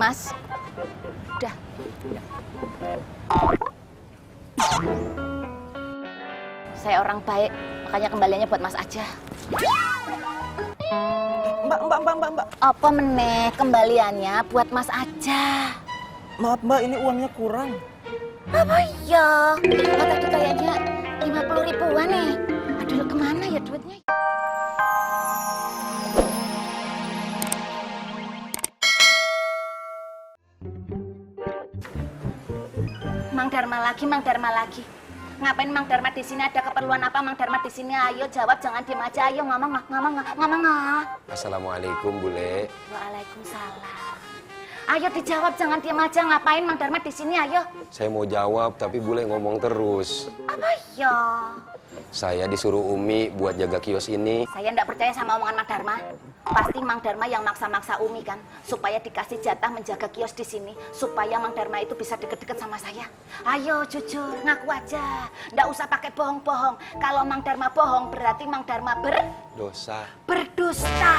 Mas. Udah. Saya orang baik, makanya kembaliannya buat Mas aja. Mbak. Apa meneh kembaliannya buat Mas aja. Maaf Mbak, ini uangnya kurang. Apa iya? Oh, tadi kayaknya 50 ribuan nih. Aduh, kemana ya duitnya? Mang Dharma lagi. Ngapain Mang Dharma di sini? Ada keperluan apa Mang Dharma di sini? Ayo jawab, jangan diem aja. Ayo ngomong. Assalamualaikum, Bule. Waalaikumsalam. Ayo dijawab, jangan diem aja. Ngapain Mang Dharma di sini? Ayo. Saya mau jawab, tapi Bule ngomong terus. Apa ya? Saya disuruh Umi buat jaga kios ini. Saya ndak percaya sama omongan Mang Dharma. Pasti Mang Dharma yang maksa-maksa Umi kan, supaya dikasih jatah menjaga kios di sini, supaya Mang Dharma itu bisa deket-deket sama saya. Ayo jujur, ngaku aja. Ndak usah pakai bohong-bohong. Kalau Mang Dharma bohong, berarti Mang Dharma Dosa. berdusta.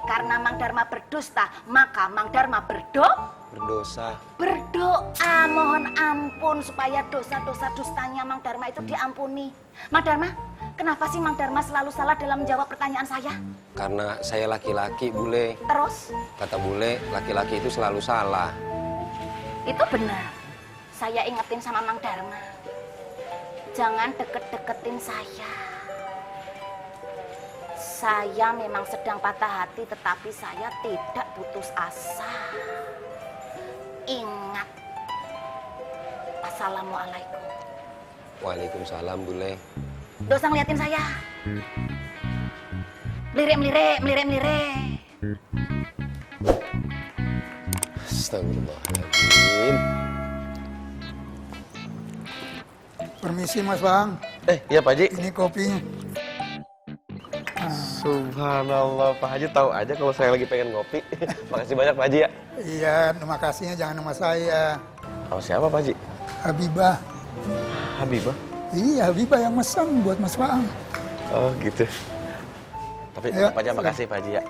Karena Mang Dharma berdusta, maka Mang Dharma Berdosa. berdoa mohon ampun supaya dosa-dosa dustanya Mang Dharma itu diampuni. Mang Dharma, kenapa sih Mang Dharma selalu salah dalam menjawab pertanyaan saya? Karena saya laki-laki, Bule. Terus? Kata Bule, laki-laki itu selalu salah. Itu benar. Saya ingetin sama Mang Dharma. Jangan deket-deketin saya. Saya memang sedang patah hati, tetapi saya tidak putus asa. Ingat. Assalamualaikum. Waalaikumsalam, Bule. Nggak usah ngeliatin saya. Melirik. Astagfirullahaladzim. Permisi Mas Bang, Iya Pak Haji. ini kopinya. Subhanallah, Pak Haji tahu aja kalau saya lagi pengen ngopi. Makasih banyak Pak Haji ya. Iya, terima kasihnya jangan nama saya. Sama siapa Pak Haji? Habibah. Habibah. Iya, Habibah yang mesen buat Mas Bang. Oh gitu. Tapi Ayo, Pak Haji makasih Pak Haji ya.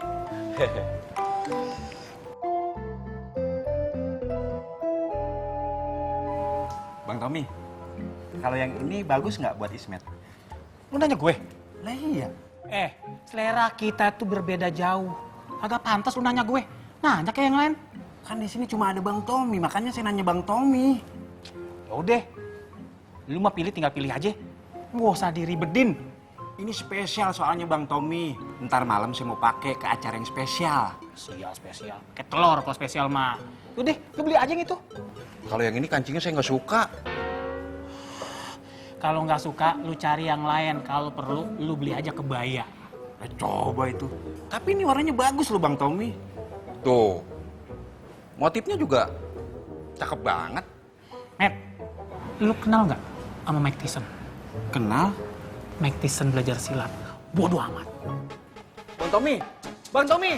Bang Tommy, kalau yang ini bagus nggak buat Ismet? Lu nanya gue? Lah iya. Selera kita tuh berbeda jauh. Agak pantas lu nanya gue. Nanya kayak yang lain. Kan di sini cuma ada Bang Tommy, makanya saya nanya Bang Tommy. Ya udah. Lu mah tinggal pilih aja. Nggak usah diribedin. Ini spesial soalnya Bang Tommy. Ntar malam saya mau pakai ke acara yang spesial. Spesial. Kayak telur kalau spesial mah. Udah, lu beli aja yang itu. Kalau yang ini kancingnya saya nggak suka. Kalau nggak suka, lu cari yang lain. Kalau perlu, lu beli aja kebaya. Coba itu. Tapi ini warnanya bagus loh Bang Tommy. Tuh. Motifnya juga cakep banget. Matt, lu kenal nggak sama Mike Tyson? Kenal? Mike Tyson belajar silat. Bodoh amat. Bang Tommy,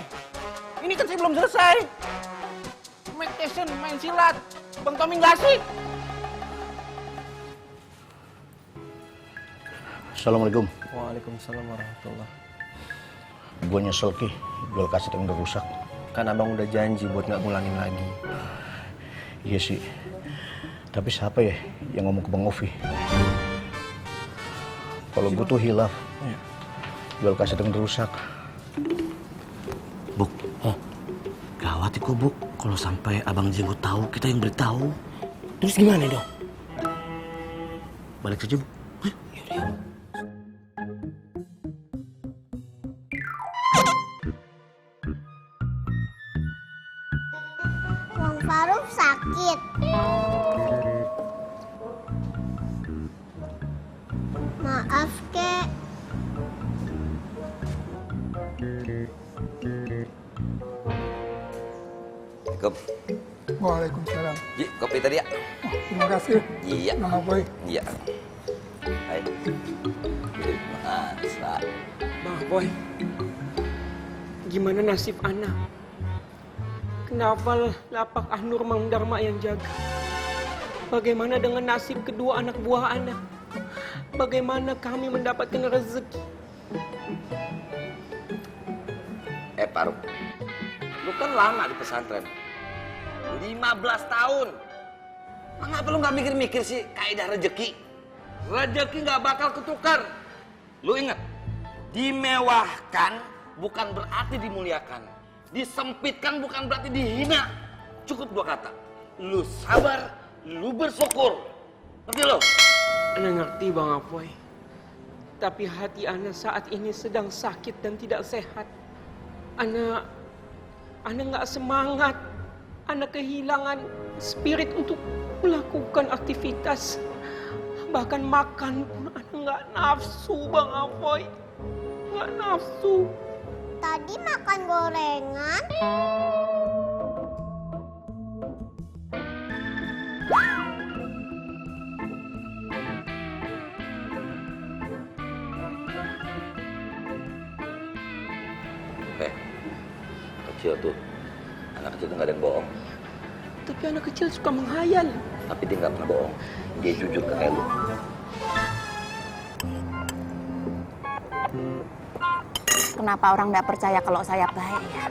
ini kan saya belum selesai. Mike Tyson main silat, Bang Tommy nggak asik. Assalamualaikum. Waalaikumsalam warahmatullah. Gue nyesel Ki, jual kaset yang udah rusak. Kan abang udah janji buat nggak ngulangin lagi. Iya sih. Tapi siapa ya yang ngomong ke Bang Ovi? Kalau gue tuh hilaf. Jual kaset yang rusak. Buk, gawat itu Buk. Kalau sampai Abang Jenggot tahu, kita yang beritahu. Terus gimana dong? Balik saja Buk. Bang Faruk sakit. Maaf, Kek. Kop. Waalaikumsalam. Ji, kopi tadi ya? Terima kasih. Iya. Nama Boy. Iya. Hai. Masa. Bang Boy, gimana nasib anak? Kenapa lapak Ahnur Mang Dharma yang jaga? Bagaimana dengan nasib kedua anak buah anak? Bagaimana kami mendapatkan rezeki? Faruk, lu kan lama di pesantren. 15 tahun. Mengapa lu nggak mikir-mikir sih kaidah rezeki? Rezeki nggak bakal ketukar. Lu ingat, dimewahkan bukan berarti dimuliakan. Disempitkan bukan berarti dihina. Cukup 2 kata. Lu sabar, lu bersyukur. Ngerti lo? Ana ngerti Bang Apoy. Tapi hati Ana saat ini sedang sakit dan tidak sehat. Ana nggak semangat. Ana kehilangan spirit untuk melakukan aktivitas. Bahkan makan pun Ana nggak nafsu Bang Apoy. Nggak nafsu. Tadi makan gorengan. Kecil tuh. Anak kecil tuh nggak ada yang bohong. Tapi anak kecil suka menghayal. Tapi dia nggak pernah bohong. Dia jujur ke kayak lu. Kenapa orang nggak percaya kalau saya baik ya?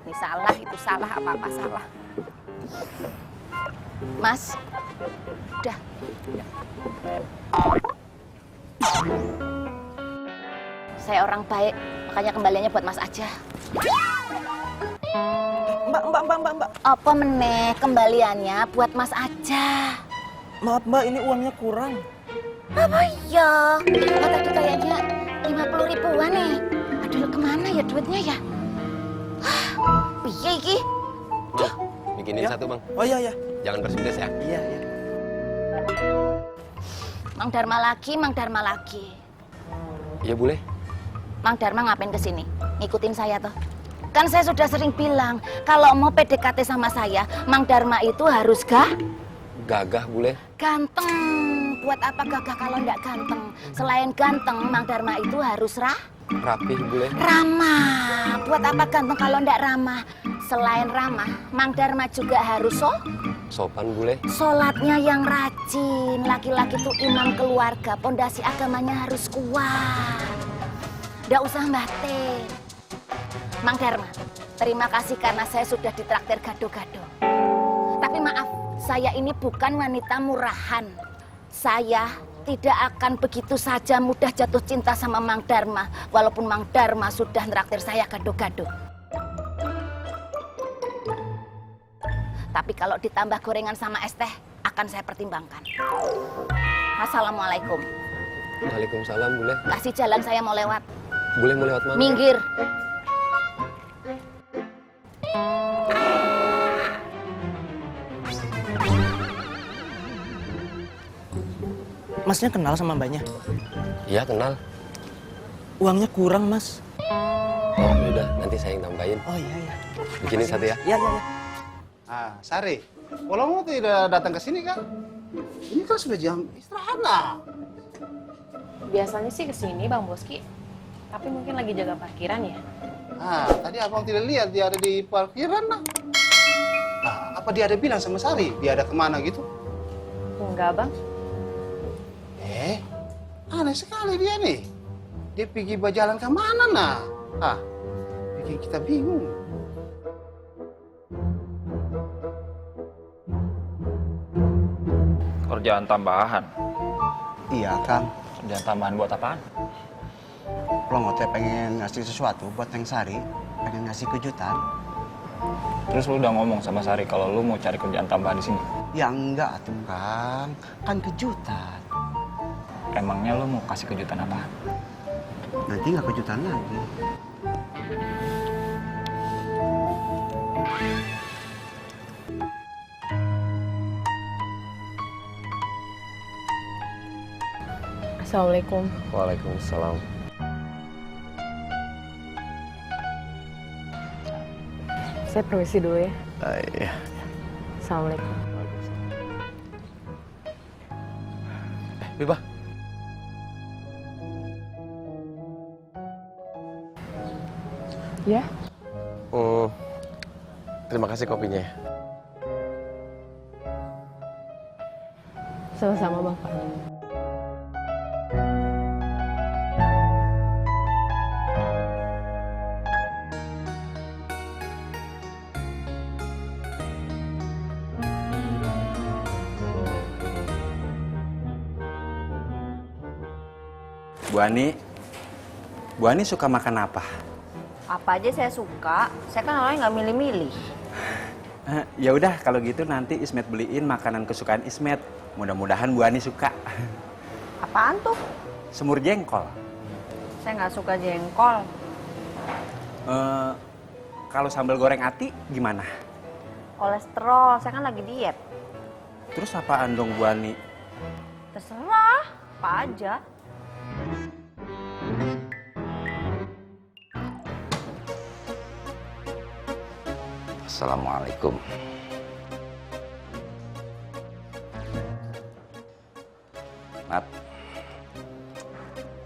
Ini salah, itu salah, apa-apa salah. Mas, udah. Saya orang baik, makanya kembaliannya buat Mas aja. Mbak. Apa meneh kembaliannya buat Mas aja. Maaf Mbak, ini uangnya kurang. Apa iya? Oh, tadi kayaknya 50 ribuan nih. Aduh, kemana ya duitnya ya? Piye iki? Bang, bikinin satu bang. Oh iya. Jangan berpedes ya. Iya. Mang Dharma lagi. Iya boleh. Mang Dharma ngapain kesini? Ngikutin saya tuh. Kan saya sudah sering bilang, kalau mau PDKT sama saya, Mang Dharma itu harus Gagah boleh. ganteng. Buat apa gagah kalau nggak ganteng? Selain ganteng, Mang Dharma itu harus Rapih boleh. ramah. Buat apa ganteng kalau nggak ramah? Selain ramah, Mang Dharma juga harus Sopan boleh. sholatnya yang rajin. Laki-laki itu imam keluarga, pondasi agamanya harus kuat. Nggak usah batin. Mang Dharma, terima kasih karena saya sudah ditraktir gado-gado. Tapi maaf, saya ini bukan wanita murahan. Saya tidak akan begitu saja mudah jatuh cinta sama Mang Dharma, walaupun Mang Dharma sudah traktir saya gado-gado. Tapi kalau ditambah gorengan sama es teh, akan saya pertimbangkan. Assalamualaikum. Waalaikumsalam boleh. Kasih jalan, saya mau lewat. Boleh mau lewat mana? Minggir. Masnya kenal sama mbaknya? Iya kenal. Uangnya kurang mas. Oh udah, nanti saya yang tambahin. Oh iya. Bikinin satu ya. Iya. Ah, Sari, kalau kamu tidak datang ke sini kan? Ini kan sudah jam istirahat lah. Biasanya sih kesini Bang Boski, tapi mungkin lagi jaga parkiran ya. Ah, tadi abang tidak lihat dia ada di parkiran lah. Nah, apa dia ada bilang sama Sari? Dia ada kemana gitu? Enggak Bang. Aneh sekali dia nih. Dia pergi berjalan ke mana nah? Ah, bikin kita bingung. Kerjaan tambahan? Iya, Kang. Kerjaan tambahan buat apaan? Lo ngote pengen ngasih sesuatu buat Neng Sari, pengen ngasih kejutan. Terus lu udah ngomong sama Sari kalau lu mau cari kerjaan tambahan di sini? Ya enggak tuh, Kang. Kan kejutan. Emangnya lu mau kasih kejutan apaan? Nanti nggak kejutan lagi. Assalamualaikum. Waalaikumsalam. Saya permisi dulu ya. Iya. Assalamualaikum. Bibah. Ya. Terima kasih kopinya. Sama-sama Bang. Bu Ani suka makan apa? Apa aja saya suka. Saya kan orangnya nggak milih-milih. Ya udah kalau gitu nanti Ismet beliin makanan kesukaan Ismet. Mudah-mudahan Bu Ani suka. Apaan tuh? Semur jengkol. Saya nggak suka jengkol. Kalau sambal goreng ati gimana? Kolesterol, saya kan lagi diet. Terus apaan dong Bu Ani? Terserah, apa aja. Assalamualaikum. Mat,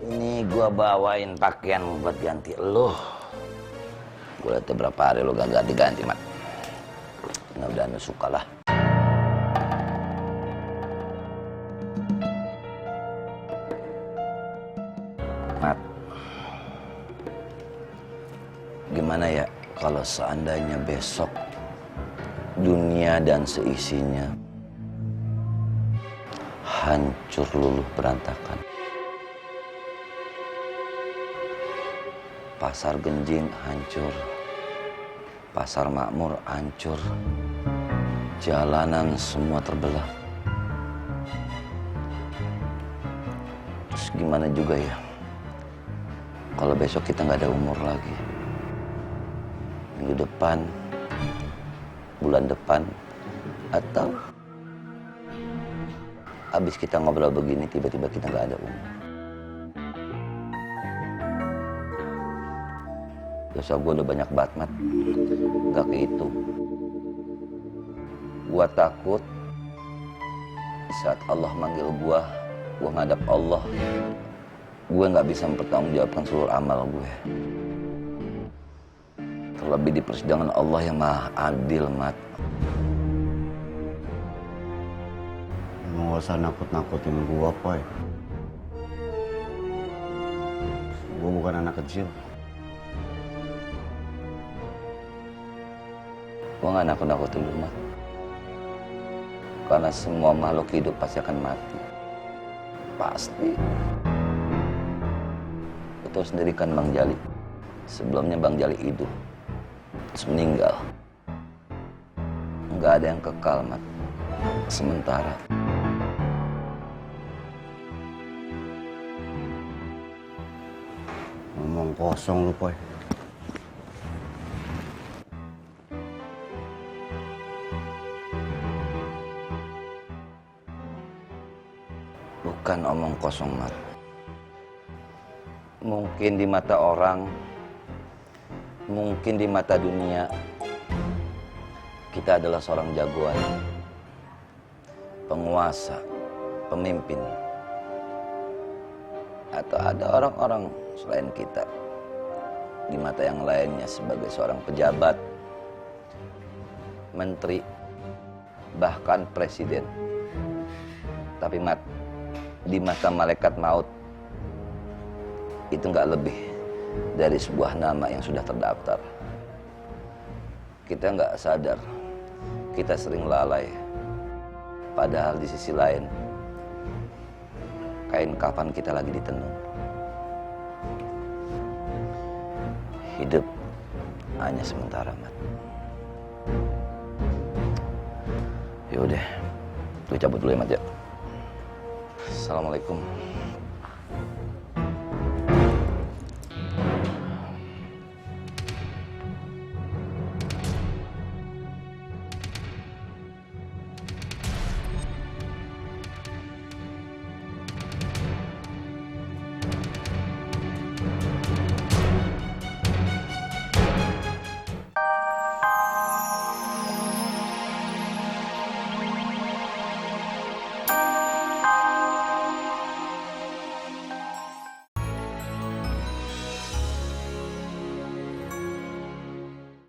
ini gua bawain pakaian buat ganti lo. Gua lihat berapa hari lo gak ganti-ganti, Mat. Mudah-mudahan lo suka lah. Mat, gimana ya kalau seandainya besok dunia dan seisinya hancur luluh berantakan. Pasar Genjing hancur, pasar Makmur hancur, jalanan semua terbelah. Terus gimana juga ya kalau besok kita nggak ada umur lagi? Minggu depan, bulan depan, atau habis kita ngobrol begini tiba-tiba kita nggak ada umur. Dosa gue udah banyak banget, Mat. Gak kehitung. Gue takut di saat Allah manggil gue ngadap Allah, gue nggak bisa mempertanggungjawabkan seluruh amal gue. Terlebih di persidangan Allah yang maha adil, Mat. Nggak usah nakut-nakutin gua, Poy. Gua bukan anak kecil. Gua nggak nakut-nakutin lu, Mat. Karena semua makhluk hidup pasti akan mati. Pasti. Lu tahu sendiri kan Bang Jali. Sebelumnya Bang Jali hidup, terus meninggal. Nggak ada yang kekal, Mat. Sementara. Ngomong kosong lu, Poy. Bukan omong kosong, Mat. Mungkin di mata orang, mungkin di mata dunia, kita adalah seorang jagoan, penguasa, pemimpin. Atau ada orang-orang selain kita di mata yang lainnya sebagai seorang pejabat, menteri, bahkan presiden. Tapi, Mat, di mata malaikat maut itu nggak lebih dari sebuah nama yang sudah terdaftar. Kita nggak sadar, kita sering lalai. Padahal di sisi lain, kain kafan kita lagi ditenun. Hidup hanya sementara, Mat. Yaudah, gue cabut dulu ya, Mat, ya. Assalamualaikum.